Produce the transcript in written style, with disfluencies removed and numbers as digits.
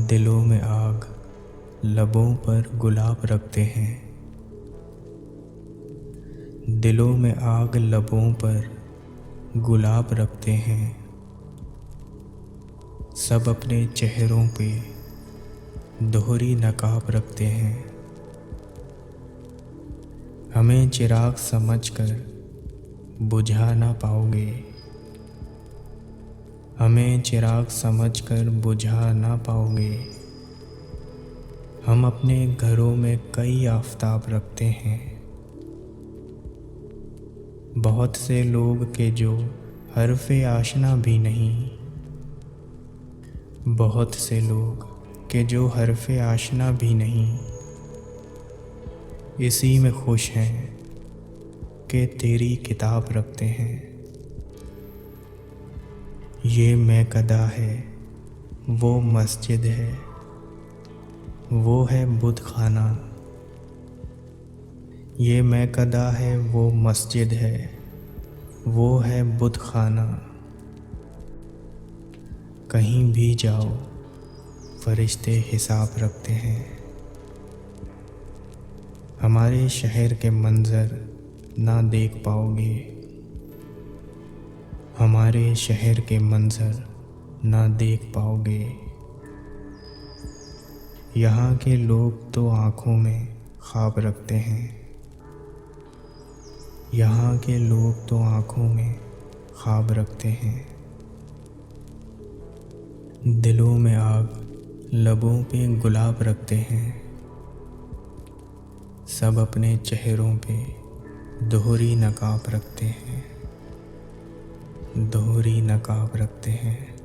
दिलों में आग, लबों पर गुलाब रखते हैं। दिलों में आग, लबों पर गुलाब रखते हैं। सब अपने चेहरों पे दोहरी नकाब रखते हैं। हमें चिराग समझकर बुझा ना पाओगे। हमें चिराग समझकर बुझा ना पाओगे। हम अपने घरों में कई आफताब रखते हैं। बहुत से लोग के जो हर्फ़े आशना भी नहीं। बहुत से लोग के जो हर्फ़े आशना भी नहीं। इसी में खुश हैं कि तेरी किताब रखते हैं। ये मैकदा है, वो मस्जिद है, वो है बुत खाना। ये मैकदा है, वो मस्जिद है, वो है बुत खाना। कहीं भी जाओ फरिश्ते हिसाब रखते हैं। हमारे शहर के मंज़र ना देख पाओगे। हमारे शहर के मंज़र ना देख पाओगे। यहाँ के लोग तो आँखों में ख्वाब रखते हैं। यहाँ के लोग तो आँखों में ख्वाब रखते हैं। दिलों में आग, लबों पे गुलाब रखते हैं। सब अपने चेहरों पे दोहरी नकाब रखते हैं। दोहरी नकाब रखते हैं।